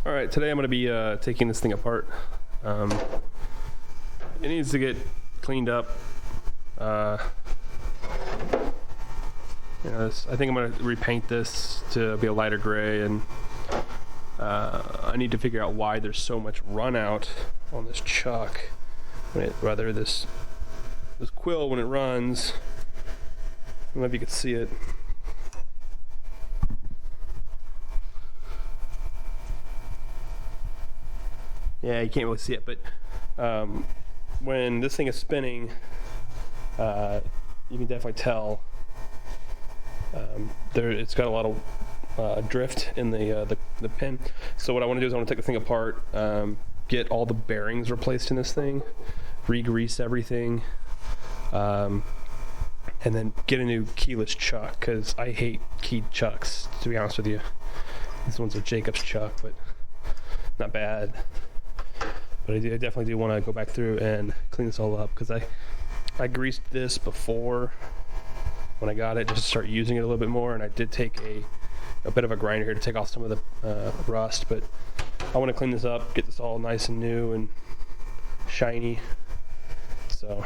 All right, today I'm going to be taking this thing apart. It needs to get cleaned up. I think I'm going to repaint this to be a lighter gray, and I need to figure out why there's so much run out on this chuck. This quill when it runs. I don't know if you can see it. Yeah, you can't really see it, but when this thing is spinning, you can definitely tell it's got a lot of drift in the pin. So what I want to do is I want to take the thing apart, get all the bearings replaced in this thing, re-grease everything, and then get a new keyless chuck, because I hate keyed chucks, to be honest with you. This one's a Jacob's chuck, but not bad. But I definitely do want to go back through and clean this all up, because I greased this before when I got it, just to start using it a little bit more, and I did take a bit of a grinder here to take off some of the rust, but I want to clean this up, get this all nice and new and shiny. So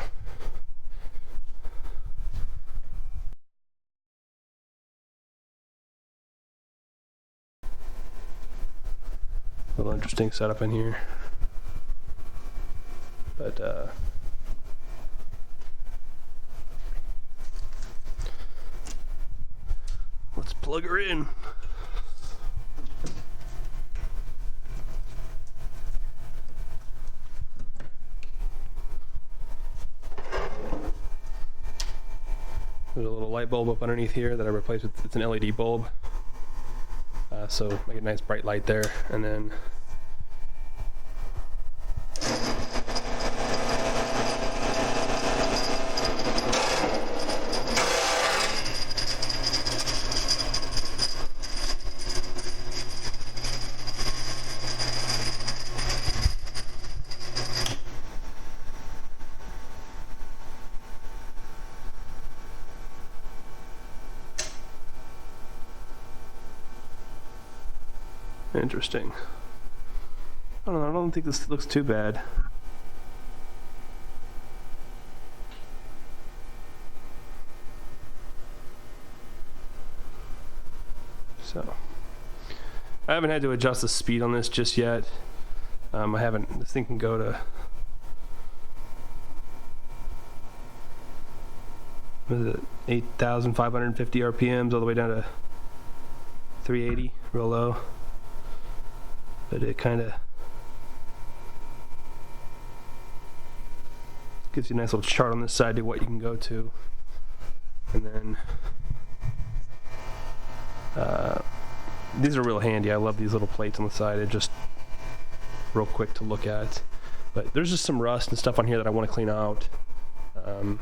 a little interesting setup in here. But let's plug her in. There's a little light bulb up underneath here that I replaced with, it's an LED bulb. So make a nice bright light there, and then interesting. I don't know, I don't think this looks too bad. So, I haven't had to adjust the speed on this just yet. This thing can go to, what is it, 8,550 RPMs all the way down to 380, real low. But it kind of gives you a nice little chart on this side to what you can go to. And then these are real handy. I love these little plates on the side. They're just real quick to look at. But there's just some rust and stuff on here that I want to clean out. I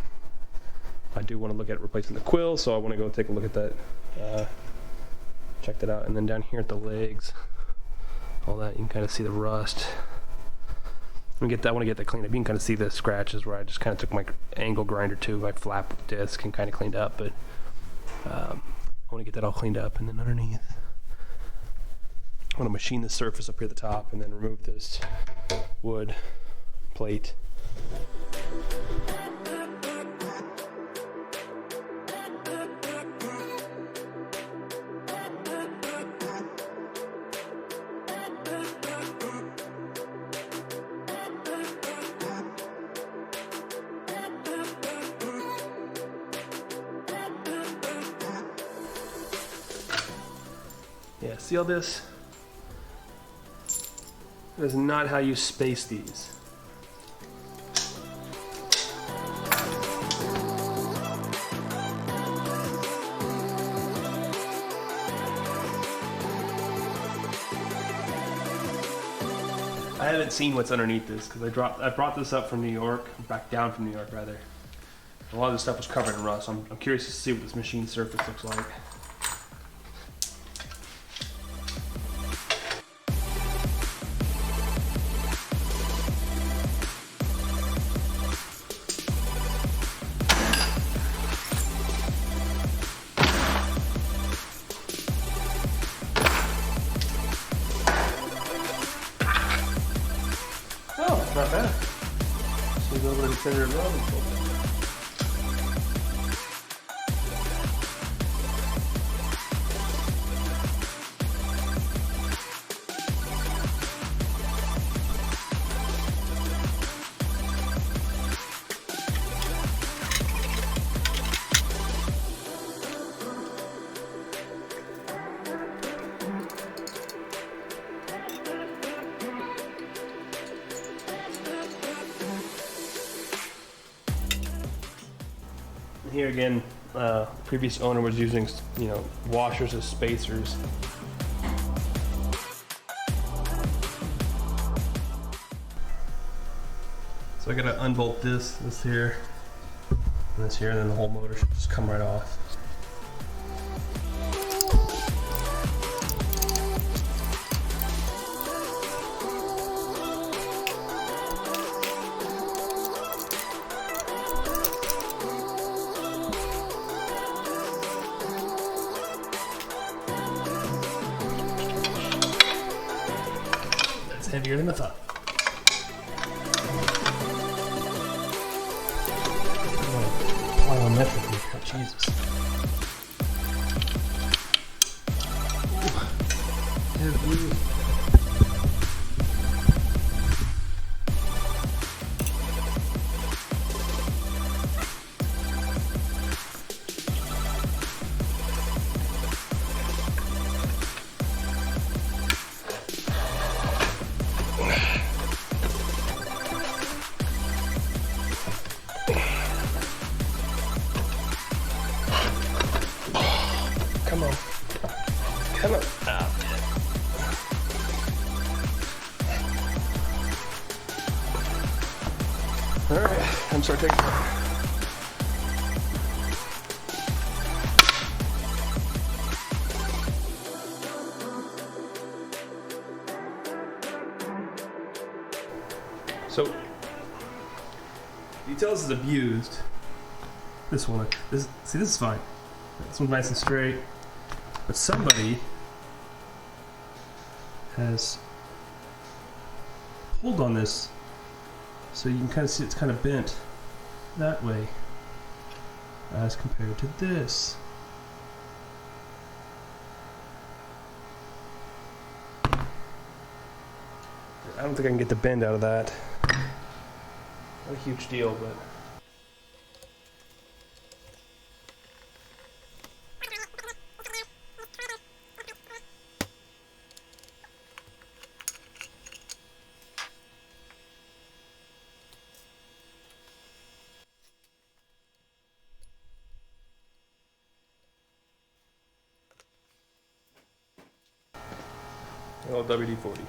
do want to look at replacing the quill, so I want to go take a look at that. Check that out. And then down here at the legs, all that, you can kind of see the rust. I want to get that cleaned up. You can kind of see the scratches where I just kind of took my angle grinder to my flap disc and kind of cleaned up, but I want to get that all cleaned up. And then underneath, I want to machine the surface up here at the top and then remove this wood plate. Yeah, see all this? That is not how you space these. I haven't seen what's underneath this because I brought this up from New York, back down from New York rather. A lot of this stuff was covered in rust. I'm curious to see what this machine surface looks like. Not bad. See a little bit of thinner rub. Here again, previous owner was using, washers as spacers. So I gotta unbolt this here, and this here, and then the whole motor should just come right off. Heavier than I thought. Plyometric, Jesus. Heavy. Come on. Come on. Oh, alright, I'm sorry, take it. So, you tell this is abused. This one, this is fine. This one's nice and straight. But somebody has pulled on this, so you can kind of see it's kind of bent that way as compared to this. I don't think I can get the bend out of that. Not a huge deal, but oh, WD-40.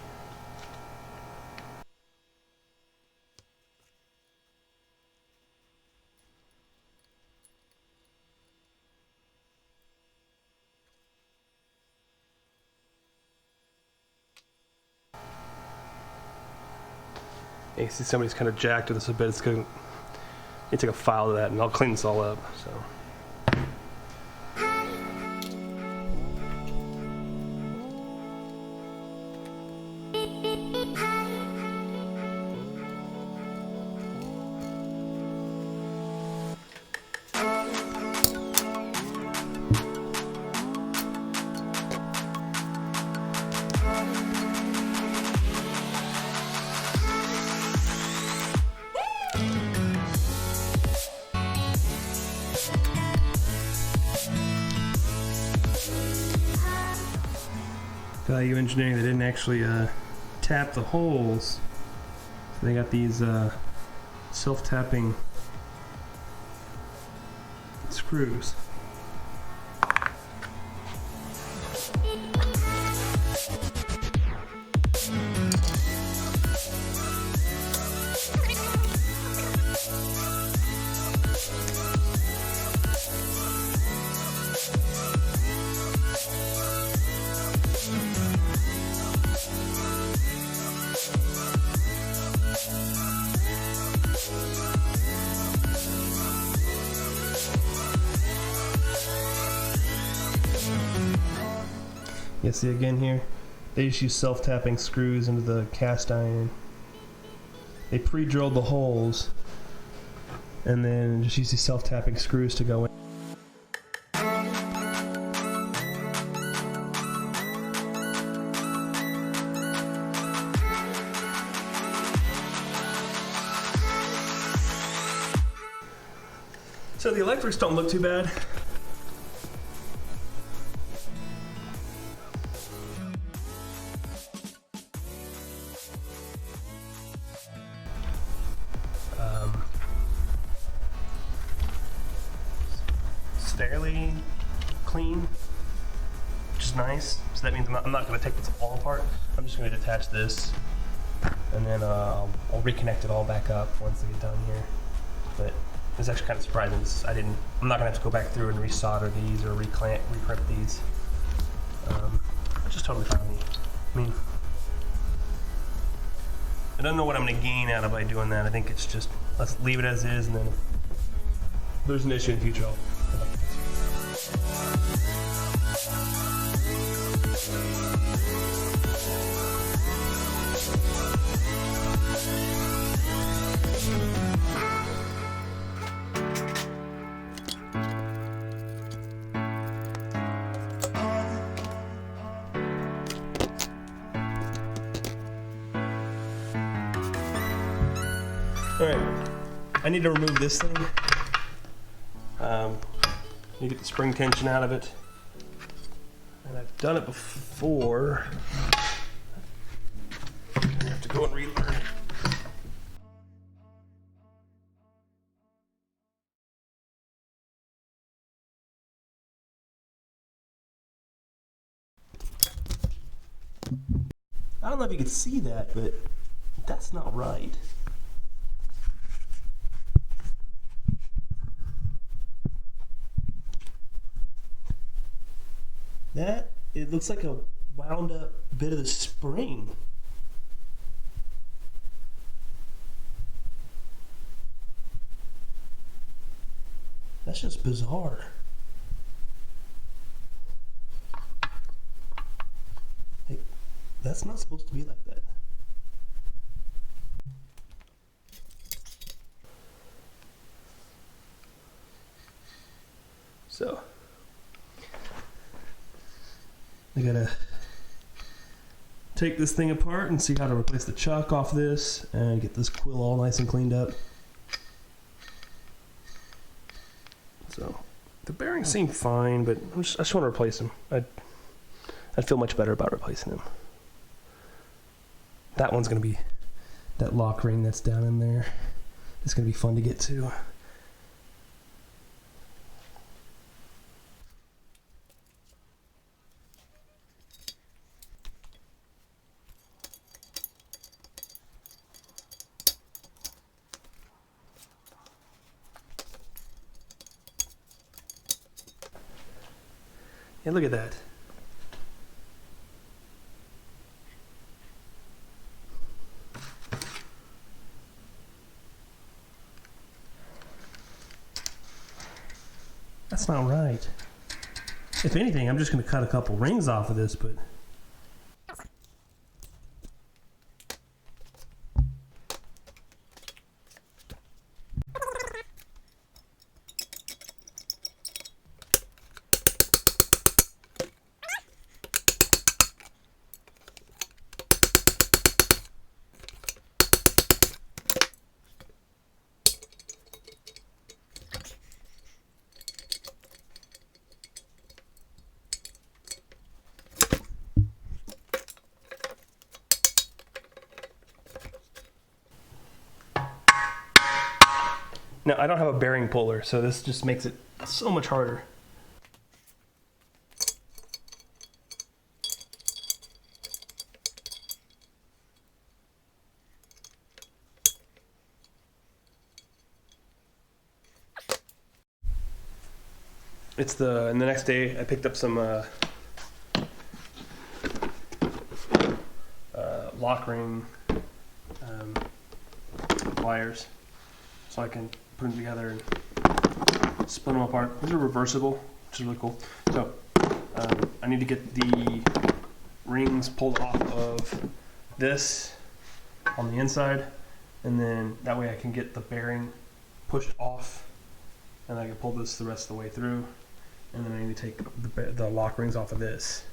You see somebody's kind of jacked with this a bit. It's going to take a file to that, and I'll clean this all up. So. Value engineering, they didn't actually tap the holes. So they got these self-tapping screws. You see again here, they just use self-tapping screws into the cast iron. they pre-drilled the holes and then just use these self-tapping screws to go in. So the electrics don't look too bad. It's fairly clean, which is nice. So that means I'm not going to take this all apart. I'm just going to detach this, and then I'll reconnect it all back up once I get done here. But it's actually kind of surprising. I'm not gonna have to go back through and resolder these or recrimp these. Which is totally fine with me. I mean, I don't know what I'm gonna gain out of by doing that. I think it's just, let's leave it as is, and then if there's an issue in the future, I'll come back to this. Alright, I need to remove this thing. You get the spring tension out of it. And I've done it before. I have to go and relearn. I don't know if you can see that, but that's not right. It looks like a wound up bit of the spring. That's just bizarre. Hey, that's not supposed to be like that. So I gotta take this thing apart and see how to replace the chuck off this and get this quill all nice and cleaned up. So the bearings seem fine, but I just want to replace them. I'd feel much better about replacing them. That one's gonna be, that lock ring that's down in there, it's gonna be fun to get to. Yeah, look at that. That's not right. If anything, I'm just going to cut a couple rings off of this, but now, I don't have a bearing puller, so this just makes it so much harder. And the next day I picked up some lock ring pliers, so I can put them together and split them apart. These are reversible, which is really cool. So I need to get the rings pulled off of this on the inside, and then that way I can get the bearing pushed off, and I can pull this the rest of the way through, and then I need to take the lock rings off of this,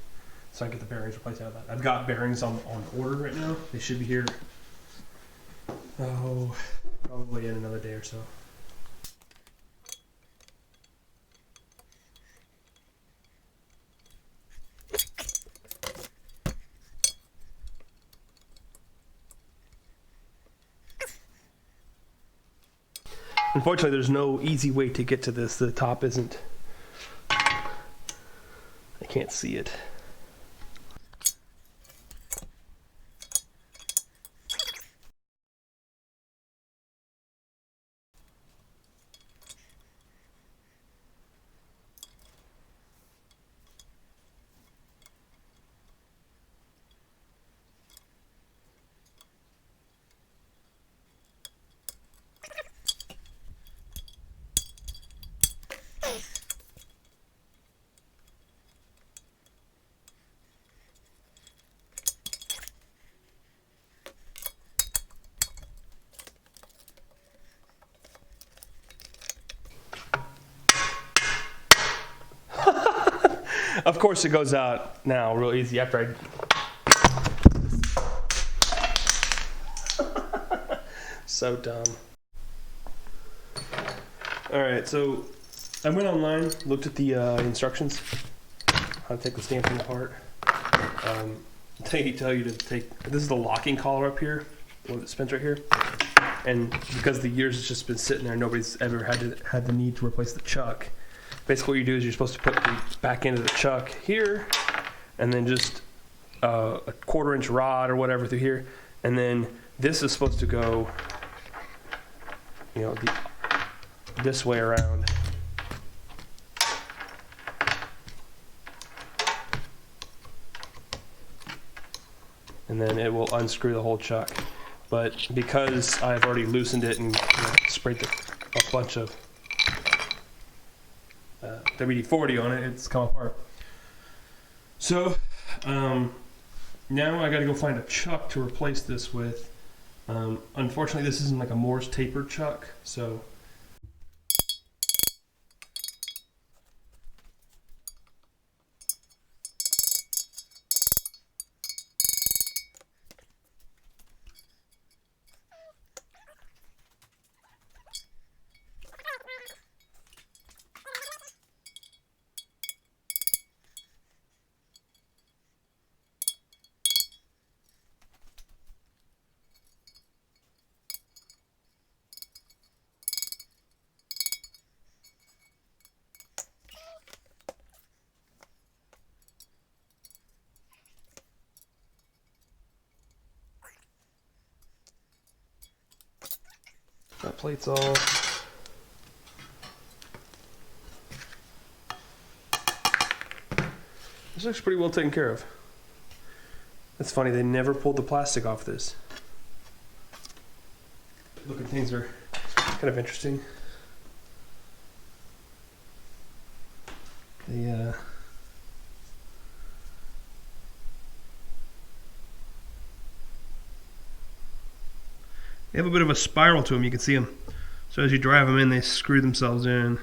so I get the bearings replaced out of that. I've got bearings on order right now. They should be here, probably in another day or so. Unfortunately, there's no easy way to get to this. The top isn't. I can't see it. Of course it goes out now real easy after I... So dumb. Alright, so I went online, looked at the instructions, how to take the stamping apart. They tell you to take, this is the locking collar up here, the one that spins right here. And because the years it's just been sitting there, nobody's ever had the need to replace the chuck. Basically what you do is you're supposed to put the back end of the chuck here, and then just a 1/4 inch rod or whatever through here, and then this is supposed to go, you know, this way around. And then it will unscrew the whole chuck. But because I've already loosened it and sprayed a bunch of WD-40 on it, it's come apart. So now I got to go find a chuck to replace this with. Unfortunately, this isn't like a Morse tapered chuck, so that plate's off. This looks pretty well taken care of. That's funny, they never pulled the plastic off this. Looking things are kind of interesting. They have a bit of a spiral to them, you can see them. So as you drive them in, they screw themselves in.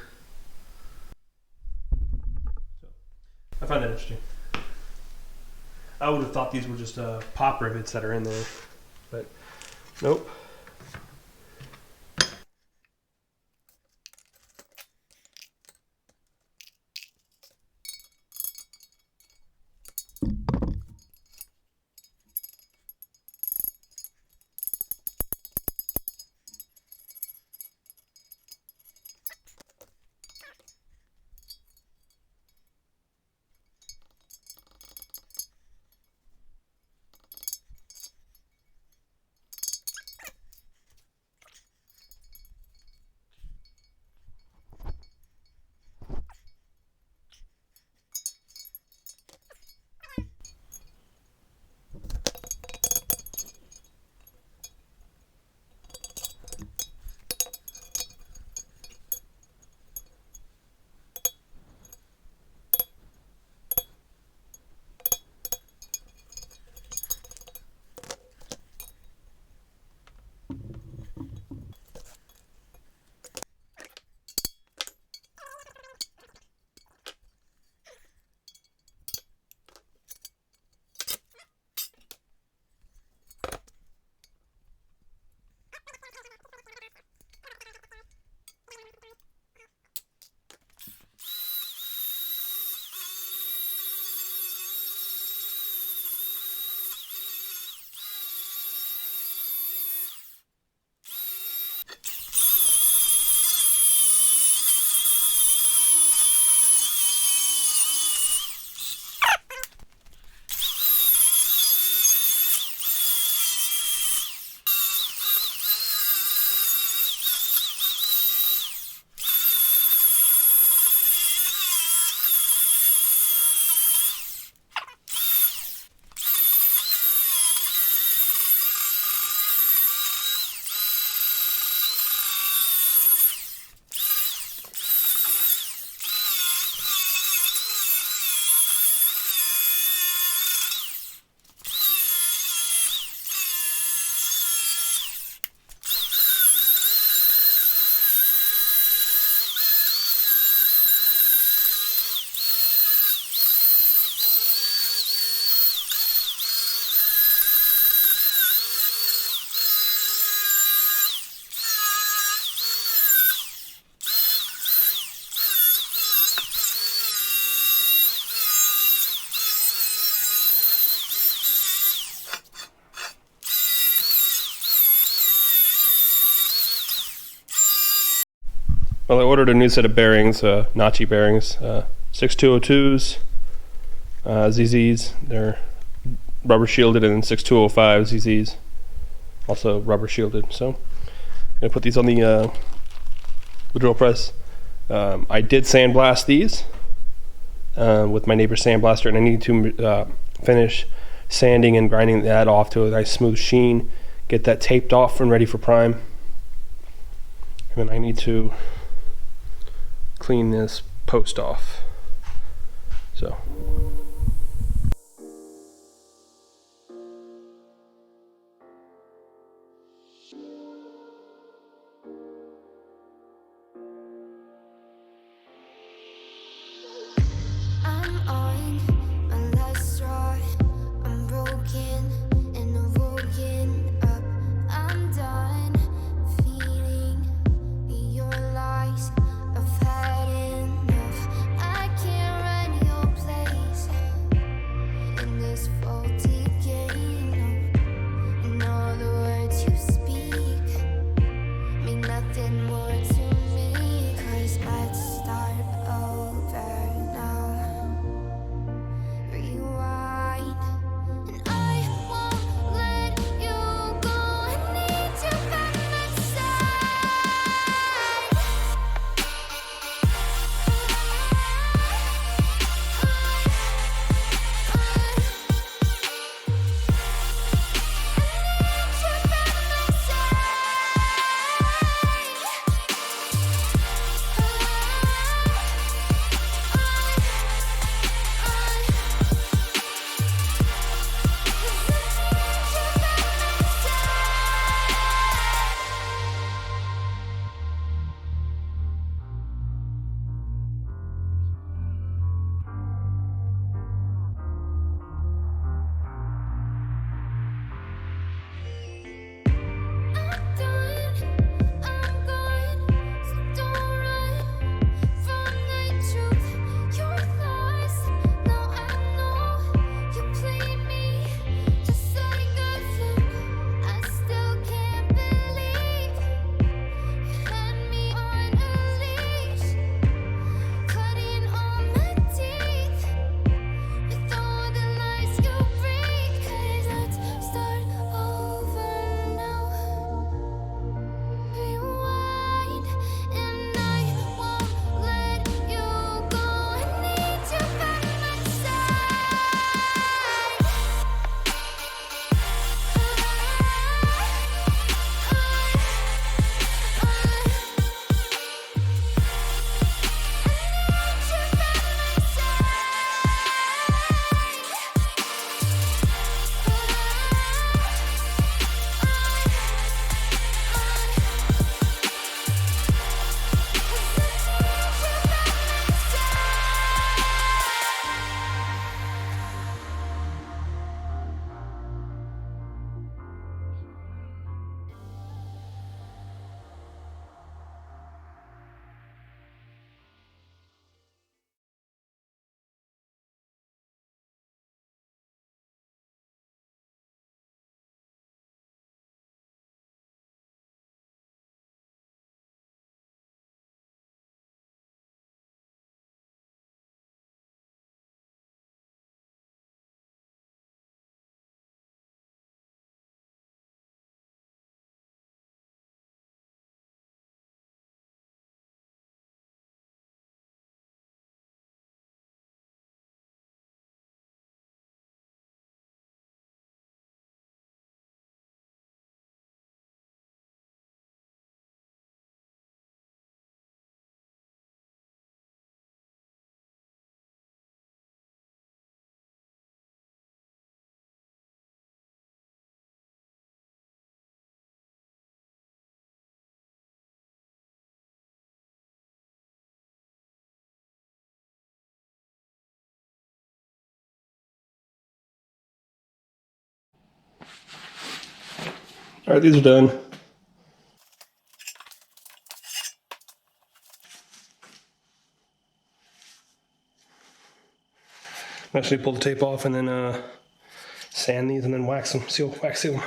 So, I find that interesting. I would have thought these were just pop rivets that are in there, but nope. Well, I ordered a new set of bearings, Nachi bearings, 6202s, ZZs. They're rubber shielded, and 6205 ZZs, also rubber shielded. So I'm gonna put these on the drill press. I did sandblast these with my neighbor's sandblaster, and I need to finish sanding and grinding that off to a nice smooth sheen, get that taped off and ready for prime. And then I need to clean this post off. So. All right, these are done. Actually pull the tape off and then sand these and then wax them, wax seal them.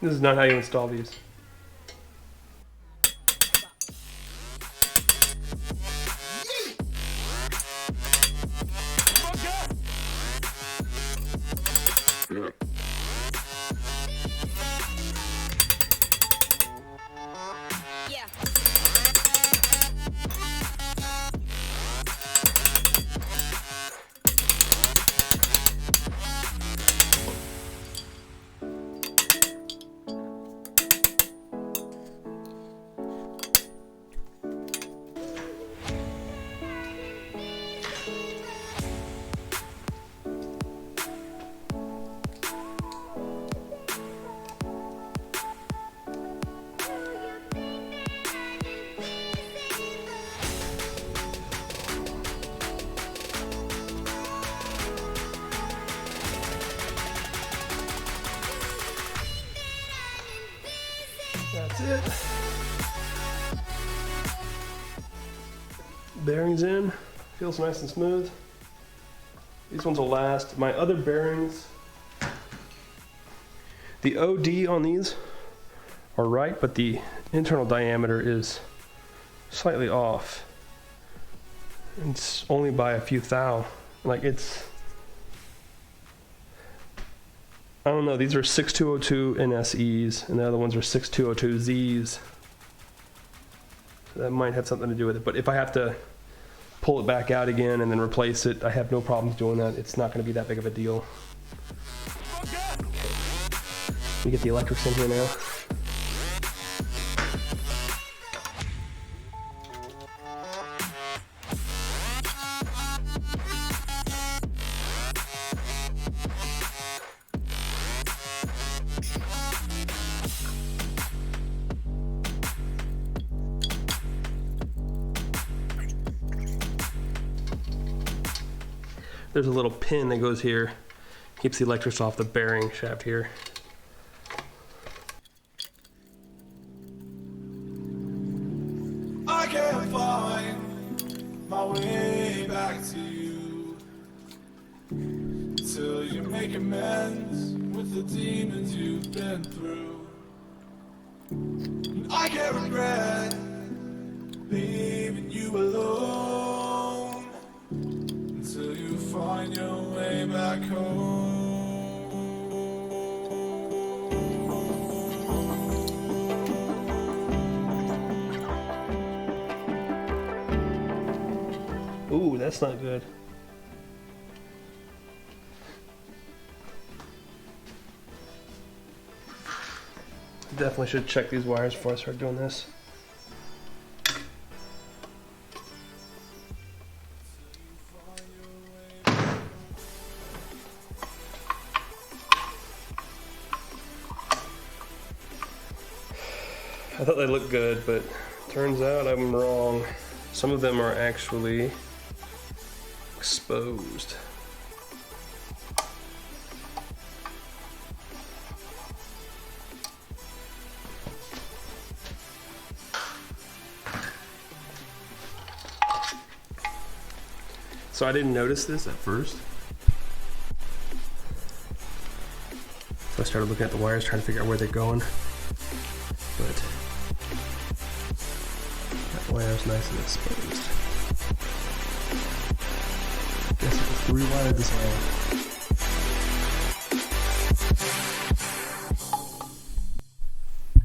This is not how you install these. That's it. Bearings in, feels nice and smooth. These ones will last. My other bearings, the OD on these are right, but the internal diameter is slightly off. It's only by a few thou. Like it's, I don't know, these are 6202 NSEs and the other ones are 6202Zs. So that might have something to do with it, but if I have to pull it back out again and then replace it, I have no problems doing that. It's not going to be that big of a deal. Okay. We get the electrics in here now. there's a little pin that goes here, keeps the electrics off the bearing shaft here. I can't find my way back to you till you make amends with the demons you've been through. I can't regret leaving you alone until you find your way back home. Ooh, that's not good. Definitely should check these wires before I start doing this. I thought they looked good, but turns out I'm wrong. Some of them are actually exposed. So I didn't notice this at first. So I started looking at the wires, trying to figure out where they're going. But that wire's nice and exposed. Guess I have to rewire this all.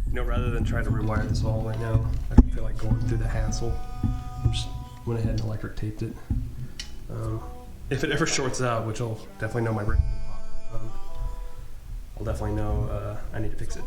You know, rather than try to rewire this all right now, I don't feel like going through the hassle. I just went ahead and electric taped it. If it ever shorts out, which I'll definitely know my ring will pop, I'll definitely know I need to fix it.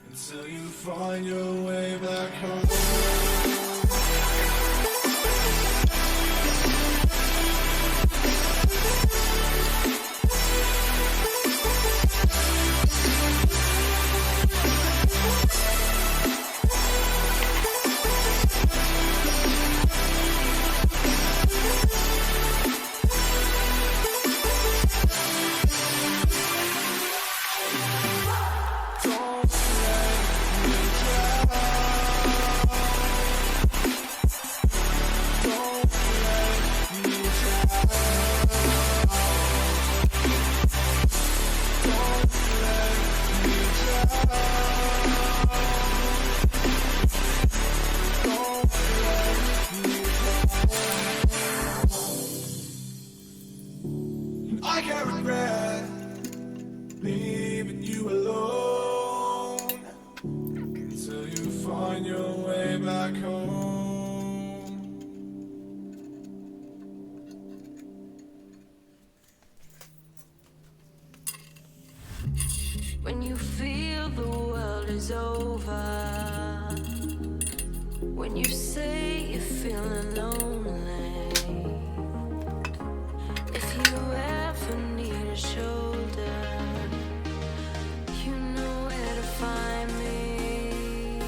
Until you find your way back home. I can't regret leaving you alone until you find your way back home. When you feel the world is over, when you say you're feeling lonely, if you ever need a shoulder, you know where to find me.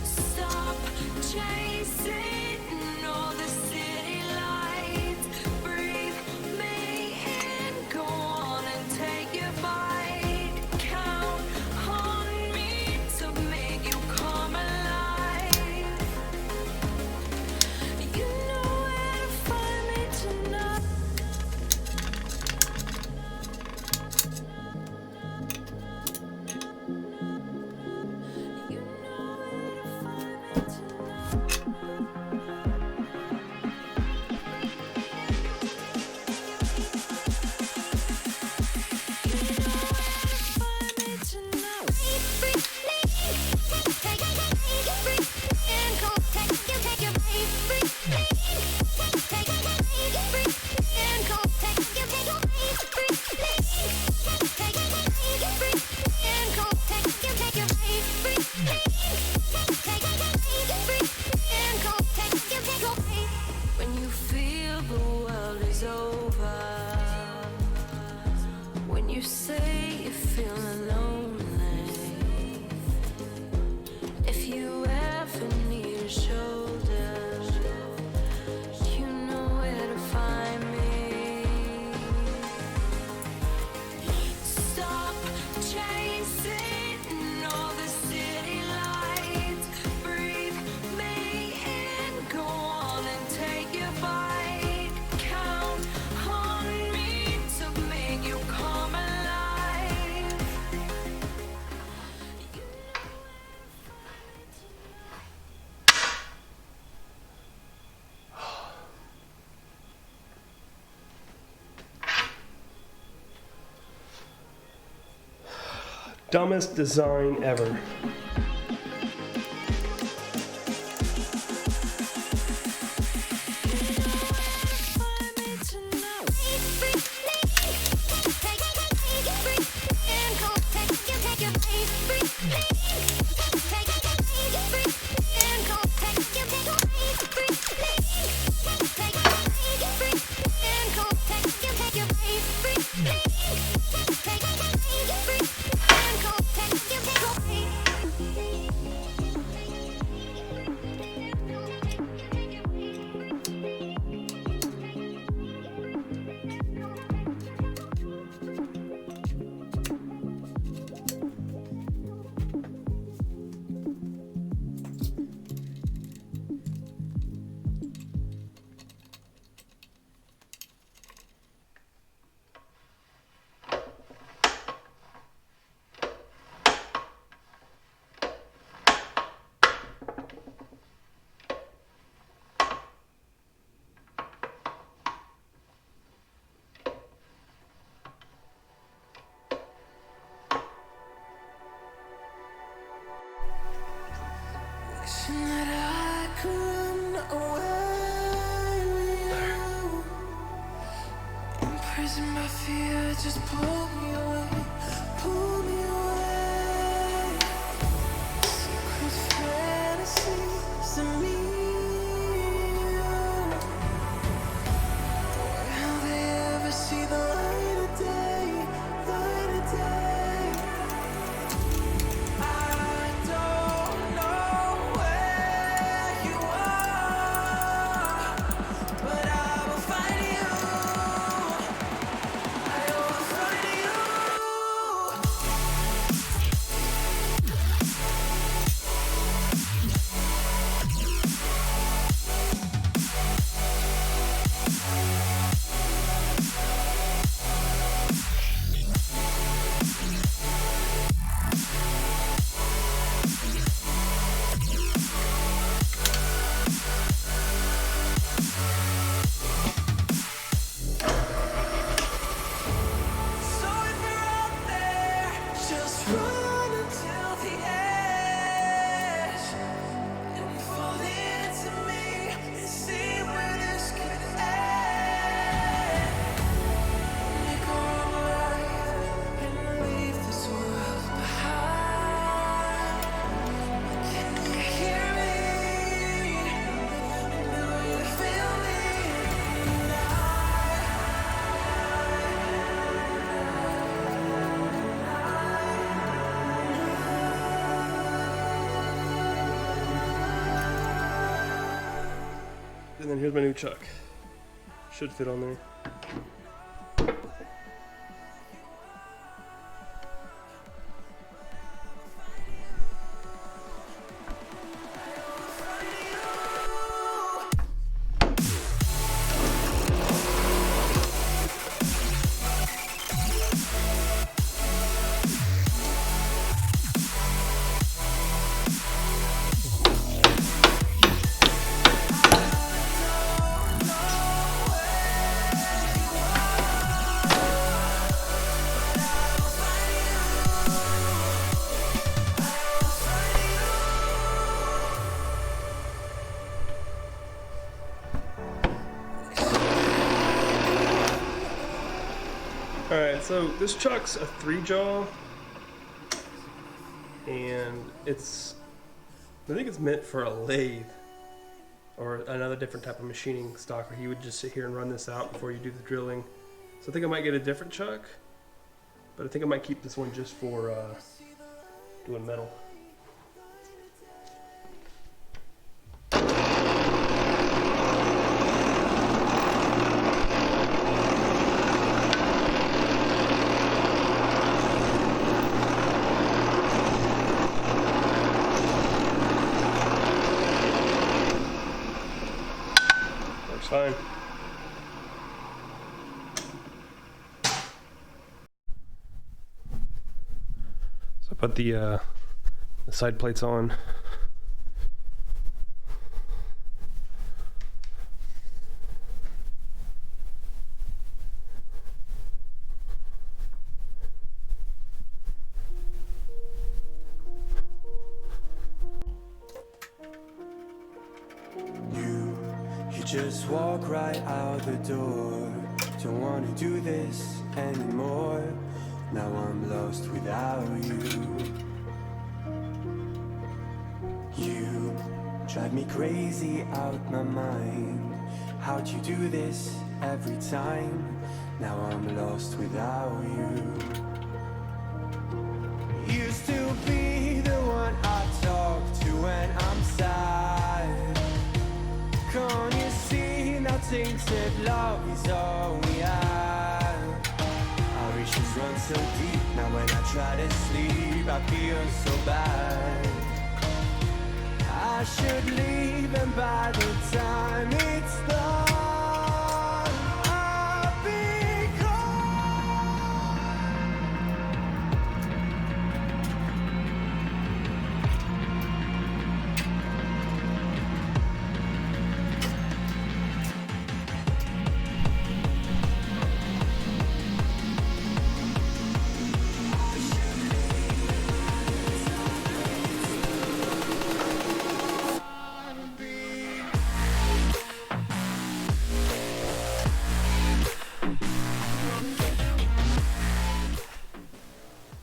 Stop chasing all the city lights, breathe me in, go on and take your bite, count on me to make you come alive. Dumbest design ever. Wishing that I could run away with you. Imprison my fear, just pull me away, pull me away. Secret fantasies of me. Will they ever see the light of day, light of day? I don't know where you are, but I will find you. I will find you. So if you're out there, just run until the edge and fall into me and see where this could end. Make a wrong right and leave this world behind. Can you hear me? Do you feel me? And then here's my new chuck. Should fit on there. Alright, so this chuck's a 3-jaw, and I think it's meant for a lathe or another different type of machining stock where you would just sit here and run this out before you do the drilling. So I think I might get a different chuck, but I think I might keep this one just for doing metal. Fine. So I put the side plates on. just walk right out the door. Don't wanna do this anymore. Now I'm lost without you. You drive me crazy out my mind. How'd you do this every time? Now I'm lost without you. Used to be the one I talk to when I'm sad. Can't you see now tainted love is all we have? Our issues run so deep. Now when I try to sleep I feel so bad. I should leave, and by the time it's done I'll be gone.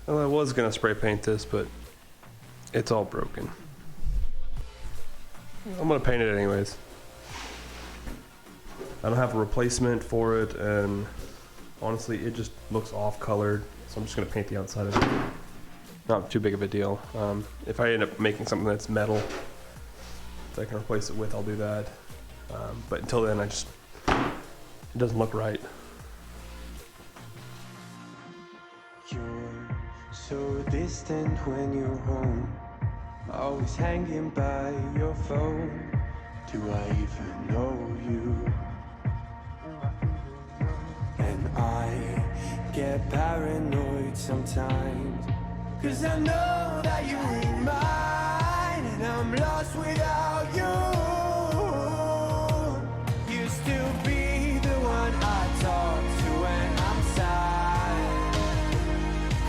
Well, I was gonna spray paint this, but it's all broken. I'm gonna paint it anyways. I don't have a replacement for it, and honestly, it just looks off-colored, so I'm just gonna paint the outside of it. Not too big of a deal. If I end up making something that's metal that I can replace it with, I'll do that. But until then, it doesn't look right. You're so distant when you're home, always hanging by your phone. Do I even know you? And I get paranoid sometimes, 'cause I know that you're in mine, and I'm lost without you. Used to be the one I talk to when I'm sad.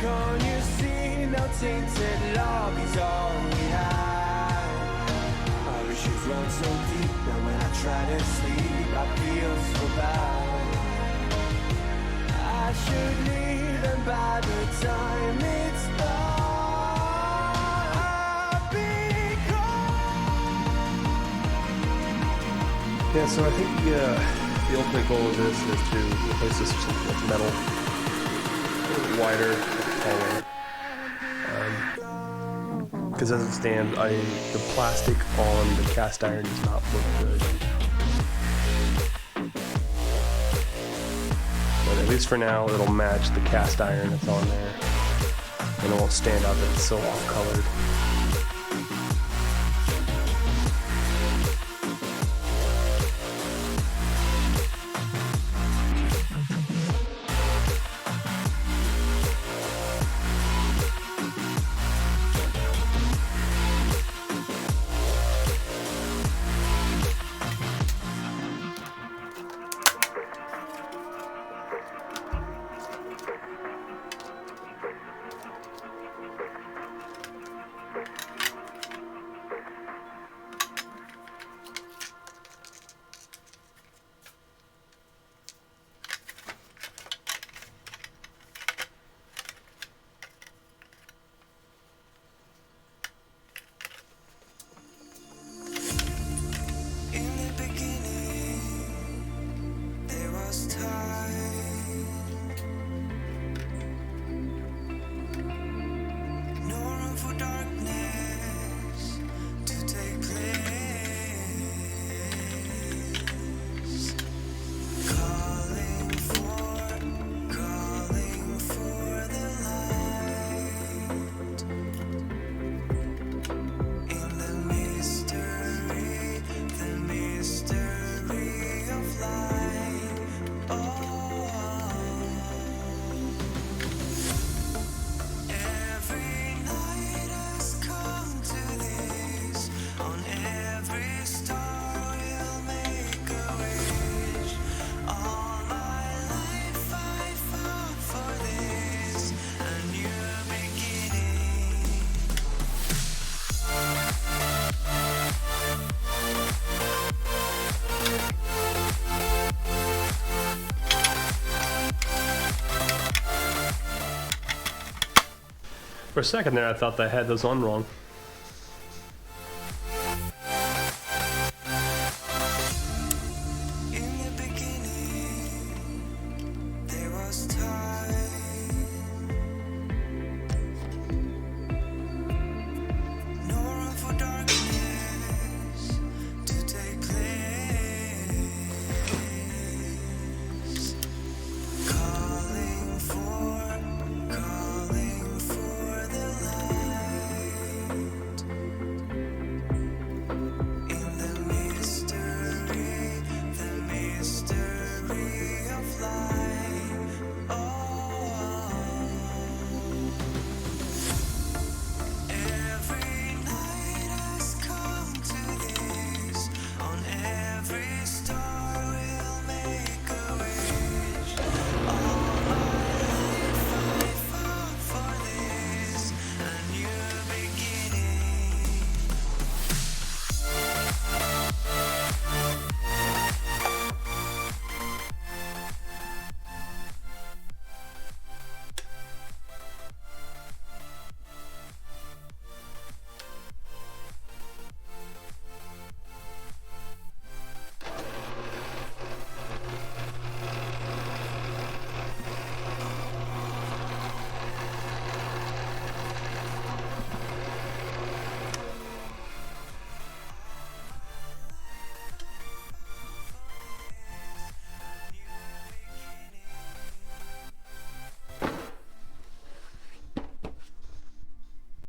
Can't you see now tainted love is all we have? Our issues run so deep. Now when I try to sleep I feel so bad. I should leave, and by the time it's done I'll be gone. Yeah, so I think the ultimate goal of this is to replace this with something that's metal, a little bit wider, taller. Because as it stands, the plastic on the cast iron does not look good. But at least for now, it'll match the cast iron that's on there, and it won't stand out that it's so off-colored. mystery of life. Oh. For a second there, I thought I had those on wrong.